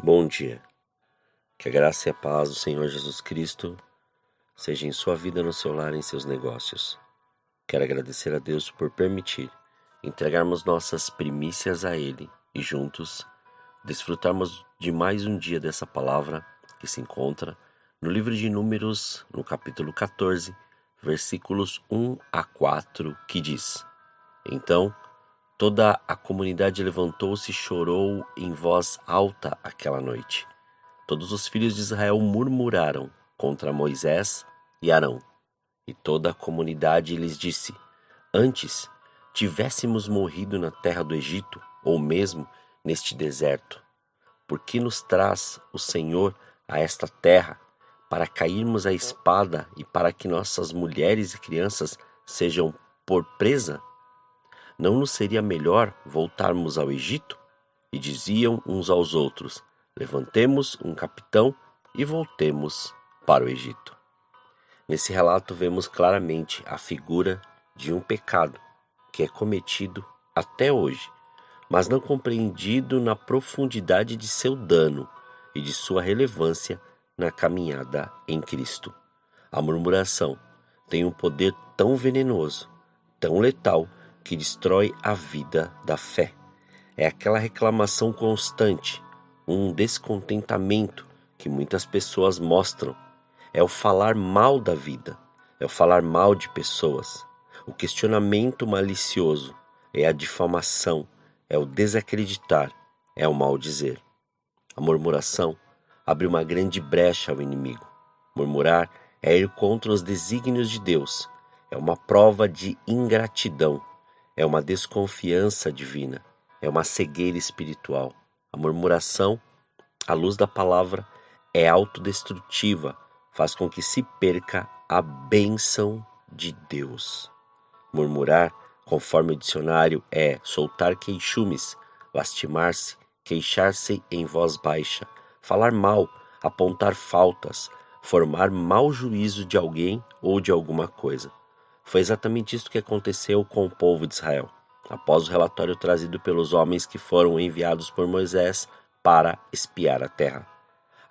Bom dia. Que a graça e a paz do Senhor Jesus Cristo seja em sua vida, no seu lar e em seus negócios. Quero agradecer a Deus por permitir entregarmos nossas primícias a Ele e juntos desfrutarmos de mais um dia dessa palavra que se encontra no livro de Números, no capítulo 14, versículos 1 a 4, que diz: Então toda a comunidade levantou-se e chorou em voz alta aquela noite. Todos os filhos de Israel murmuraram contra Moisés e Arão, e toda a comunidade lhes disse: Antes tivéssemos morrido na terra do Egito, ou mesmo neste deserto. Por que nos traz o Senhor a esta terra, para cairmos à espada e para que nossas mulheres e crianças sejam por presa? Não nos seria melhor voltarmos ao Egito? E diziam uns aos outros: Levantemos um capitão e voltemos para o Egito. Nesse relato vemos claramente a figura de um pecado que é cometido até hoje, mas não compreendido na profundidade de seu dano e de sua relevância na caminhada em Cristo. A murmuração tem um poder tão venenoso, tão letal, que destrói a vida da fé. É aquela reclamação constante, um descontentamento que muitas pessoas mostram. É o falar mal da vida, é o falar mal de pessoas. O questionamento malicioso, é a difamação, é o desacreditar, é o maldizer. A murmuração abre uma grande brecha ao inimigo. Murmurar é ir contra os desígnios de Deus, é uma prova de ingratidão, é uma desconfiança divina, é uma cegueira espiritual. A murmuração, à luz da palavra, é autodestrutiva, faz com que se perca a bênção de Deus. Murmurar, conforme o dicionário, é soltar queixumes, lastimar-se, queixar-se em voz baixa, falar mal, apontar faltas, formar mau juízo de alguém ou de alguma coisa. Foi exatamente isso que aconteceu com o povo de Israel, após o relatório trazido pelos homens que foram enviados por Moisés para espiar a terra.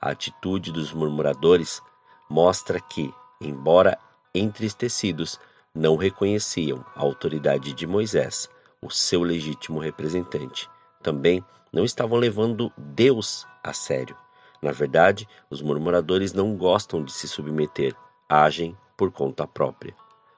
A atitude dos murmuradores mostra que, embora entristecidos, não reconheciam a autoridade de Moisés, o seu legítimo representante. Também não estavam levando Deus a sério. Na verdade, os murmuradores não gostam de se submeter, agem por conta própria.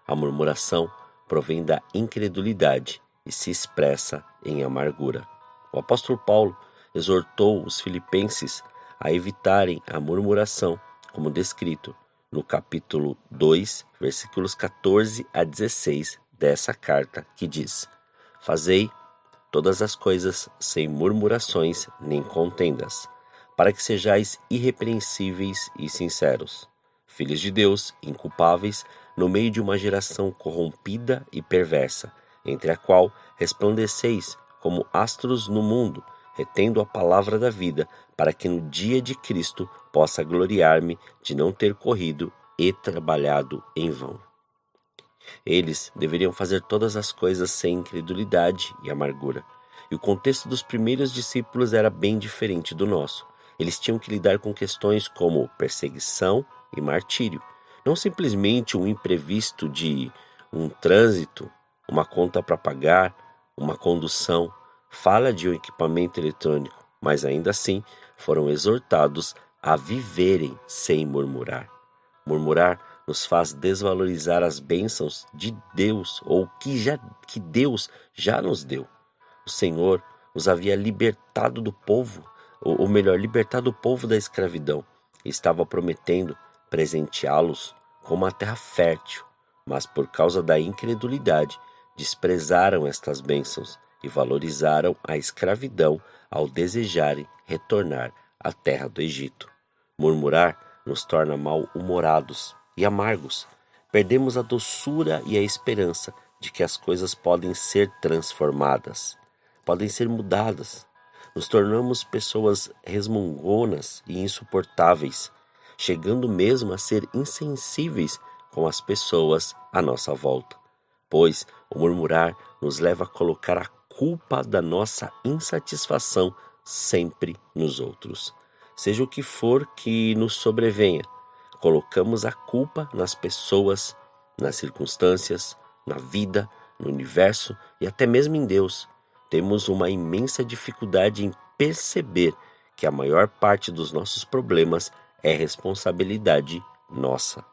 A murmuração provém da incredulidade e se expressa em amargura. O apóstolo Paulo exortou os filipenses a evitarem a murmuração, como descrito no capítulo 2, versículos 14 a 16 dessa carta, que diz: Fazei todas as coisas sem murmurações nem contendas, para que sejais irrepreensíveis e sinceros, filhos de Deus, inculpáveis, no meio de uma geração corrompida e perversa, entre a qual resplandeceis como astros no mundo, retendo a palavra da vida, para que no dia de Cristo possa gloriar-me de não ter corrido e trabalhado em vão. Eles deveriam fazer todas as coisas sem incredulidade e amargura. E o contexto dos primeiros discípulos era bem diferente do nosso. Eles tinham que lidar com questões como perseguição e martírio. Não simplesmente um imprevisto de um trânsito, uma conta para pagar, uma condução, falha de um equipamento eletrônico, mas ainda assim foram exortados a viverem sem murmurar. Murmurar nos faz desvalorizar as bênçãos de Deus, ou que Deus já nos deu. O Senhor os havia libertado do povo, ou melhor, libertado o povo da escravidão, e estava prometendo presenteá-los com uma terra fértil, mas por causa da incredulidade, desprezaram estas bênçãos e valorizaram a escravidão ao desejarem retornar à terra do Egito. Murmurar nos torna mal-humorados e amargos. Perdemos a doçura e a esperança de que as coisas podem ser transformadas, podem ser mudadas. Nos tornamos pessoas resmungonas e insuportáveis, chegando mesmo a ser insensíveis com as pessoas à nossa volta, pois o murmurar nos leva a colocar a culpa da nossa insatisfação sempre nos outros. seja o que for que nos sobrevenha, colocamos a culpa nas pessoas, nas circunstâncias, na vida, no universo e até mesmo em Deus. Temos uma imensa dificuldade em perceber que a maior parte dos nossos problemas é responsabilidade nossa.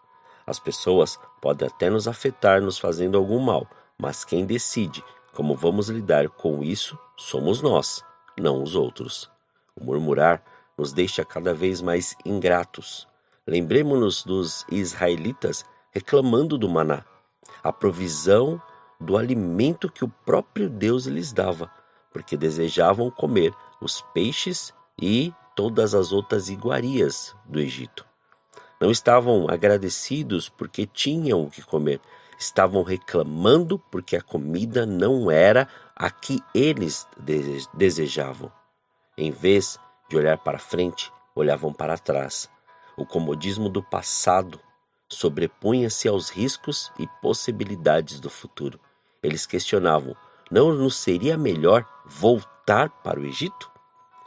As pessoas podem até nos afetar nos fazendo algum mal, mas quem decide como vamos lidar com isso somos nós, não os outros. O murmurar nos deixa cada vez mais ingratos. Lembremos-nos dos israelitas reclamando do maná, a provisão do alimento que o próprio Deus lhes dava, porque desejavam comer os peixes e todas as outras iguarias do Egito. Não estavam agradecidos porque tinham o que comer, estavam reclamando porque a comida não era a que eles desejavam. Em vez de olhar para frente, olhavam para trás. O comodismo do passado sobrepunha-se aos riscos e possibilidades do futuro. Eles questionavam: não nos seria melhor voltar para o Egito?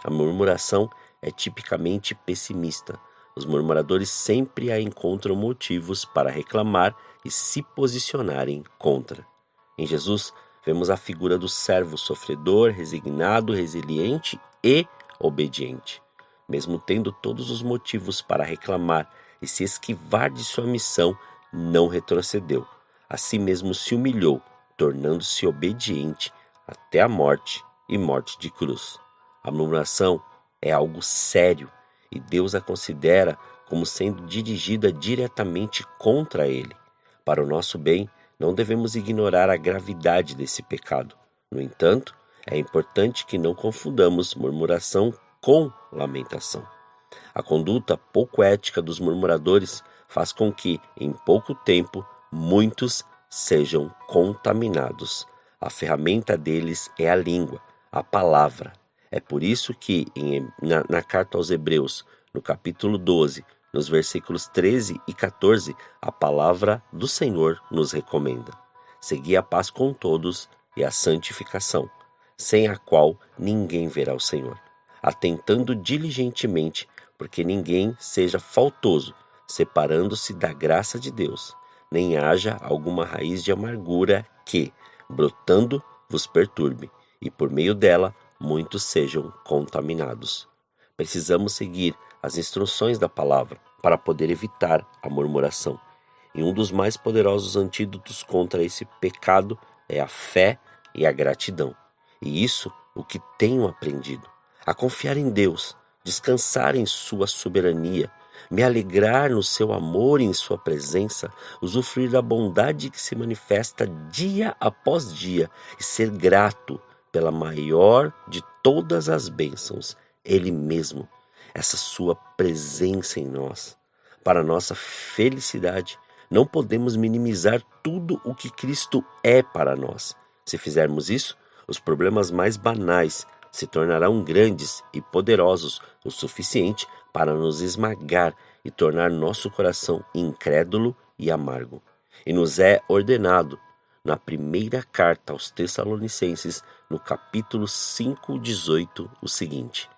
A murmuração é tipicamente pessimista. Os murmuradores sempre encontram motivos para reclamar e se posicionarem contra. Em Jesus, vemos a figura do servo sofredor, resignado, resiliente e obediente. Mesmo tendo todos os motivos para reclamar e se esquivar de sua missão, não retrocedeu. A si mesmo se humilhou, tornando-se obediente até a morte e morte de cruz. A murmuração é algo sério e Deus a considera como sendo dirigida diretamente contra ele. Para o nosso bem, não devemos ignorar a gravidade desse pecado. No entanto, é importante que não confundamos murmuração com lamentação. A conduta pouco ética dos murmuradores faz com que, em pouco tempo, muitos sejam contaminados. A ferramenta deles é a língua, a palavra. É por isso que, na carta aos Hebreus, no capítulo 12, nos versículos 13 e 14, a palavra do Senhor nos recomenda: segui a paz com todos e a santificação, sem a qual ninguém verá o Senhor, atentando diligentemente, porque ninguém seja faltoso, separando-se da graça de Deus, nem haja alguma raiz de amargura que, brotando, vos perturbe, e por meio dela muitos sejam contaminados. Precisamos seguir as instruções da palavra para poder evitar a murmuração. E um dos mais poderosos antídotos contra esse pecado é a fé e a gratidão. E isso o que tenho aprendido: a confiar em Deus, descansar em sua soberania, me alegrar no seu amor e em sua presença, usufruir da bondade que se manifesta dia após dia e ser grato pela maior de todas as bênçãos, Ele mesmo, essa sua presença em nós. Para nossa felicidade, não podemos minimizar tudo o que Cristo é para nós. Se fizermos isso, os problemas mais banais se tornarão grandes e poderosos o suficiente para nos esmagar e tornar nosso coração incrédulo e amargo. E nos é ordenado, na primeira carta aos Tessalonicenses, no capítulo 5:18, o seguinte: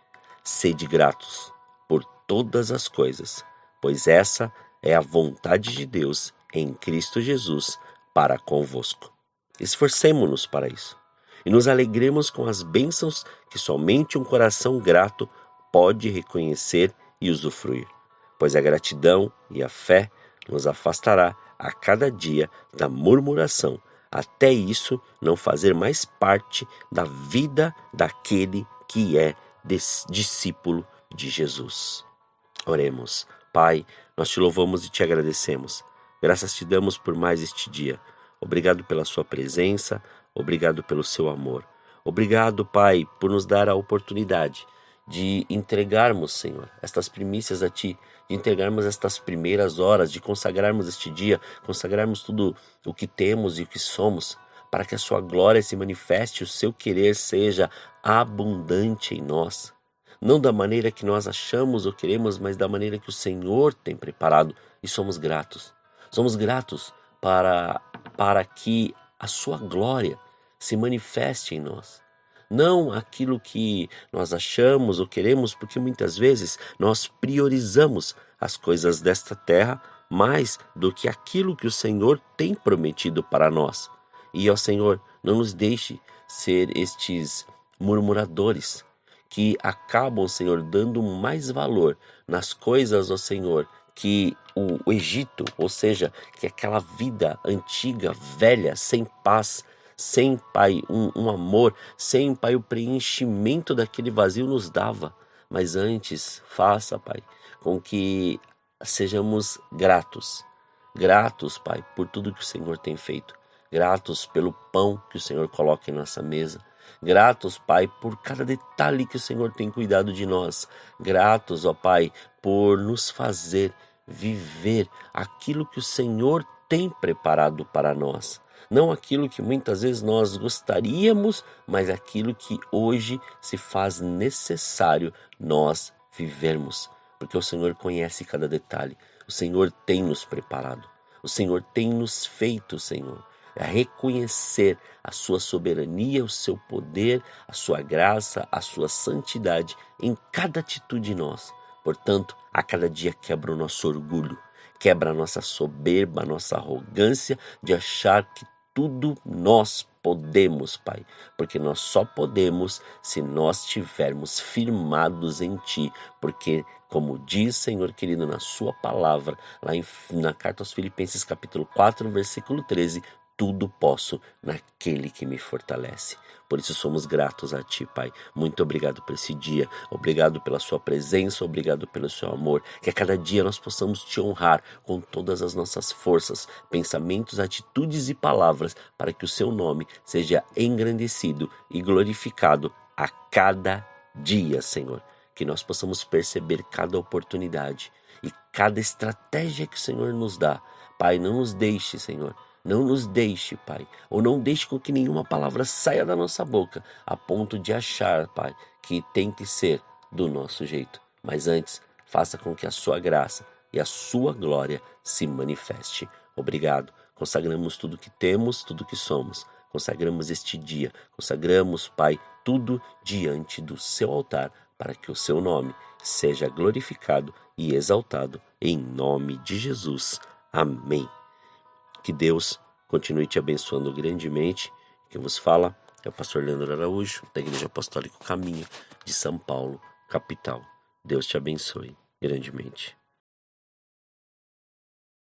sede gratos por todas as coisas, pois essa é a vontade de Deus em Cristo Jesus para convosco. Esforcemo-nos para isso e nos alegremos com as bênçãos que somente um coração grato pode reconhecer e usufruir, pois a gratidão e a fé nos afastará a cada dia da murmuração, até isso não fazer mais parte da vida daquele que é discípulo de Jesus. Oremos. Pai, nós te louvamos e te agradecemos. Graças te damos por mais este dia. Obrigado pela sua presença, obrigado pelo seu amor. Obrigado, Pai, por nos dar a oportunidade de entregarmos, Senhor, estas primícias a Ti, de entregarmos estas primeiras horas, de consagrarmos este dia, consagrarmos tudo o que temos e o que somos, para que a Sua glória se manifeste, o Seu querer seja abundante em nós. Não da maneira que nós achamos ou queremos, mas da maneira que o Senhor tem preparado, e somos gratos. Somos gratos para que a Sua glória se manifeste em nós. não aquilo que nós achamos ou queremos, porque muitas vezes nós priorizamos as coisas desta terra mais do que aquilo que o Senhor tem prometido para nós. E, ó Senhor, não nos deixe ser estes murmuradores que acabam, Senhor, dando mais valor nas coisas, ó Senhor, que o Egito, ou seja, que aquela vida antiga, velha, sem paz, sem, Pai, um amor, sem, Pai, o preenchimento daquele vazio nos dava. Mas antes, faça, Pai, com que sejamos gratos. Gratos, Pai, por tudo que o Senhor tem feito. Gratos pelo pão que o Senhor coloca em nossa mesa. Gratos, Pai, por cada detalhe que o Senhor tem cuidado de nós. Gratos, ó Pai, por nos fazer viver aquilo que o Senhor tem preparado para nós. Não aquilo que muitas vezes nós gostaríamos, mas aquilo que hoje se faz necessário nós vivermos. Porque o Senhor conhece cada detalhe. O Senhor tem nos preparado. O Senhor tem nos feito, Senhor, a reconhecer a sua soberania, o seu poder, a sua graça, a sua santidade em cada atitude nossa. Portanto, a cada dia quebra o nosso orgulho, quebra a nossa soberba, a nossa arrogância de achar que tudo nós podemos, Pai, porque nós só podemos se nós estivermos firmados em Ti, porque como diz, Senhor querido, na sua palavra, lá na carta aos Filipenses capítulo 4, versículo 13, tudo posso naquele que me fortalece. Por isso somos gratos a Ti, Pai. Muito obrigado por esse dia. Obrigado pela Sua presença. Obrigado pelo Seu amor. Que a cada dia nós possamos Te honrar com todas as nossas forças, pensamentos, atitudes e palavras, para que o Seu nome seja engrandecido e glorificado a cada dia, Senhor. Que nós possamos perceber cada oportunidade e cada estratégia que o Senhor nos dá. Pai, não nos deixe, Senhor. Não nos deixe, Pai, ou não deixe com que nenhuma palavra saia da nossa boca, a ponto de achar, Pai, que tem que ser do nosso jeito. Mas antes, faça com que a sua graça e a sua glória se manifeste. Obrigado. Consagramos tudo que temos, tudo que somos. Consagramos este dia. Consagramos, Pai, tudo diante do seu altar, para que o seu nome seja glorificado e exaltado. Em nome de Jesus. Amém. Que Deus continue te abençoando grandemente. Quem vos fala é o pastor Leandro Araújo, da Igreja Apostólica Caminho de São Paulo, capital. Deus te abençoe grandemente.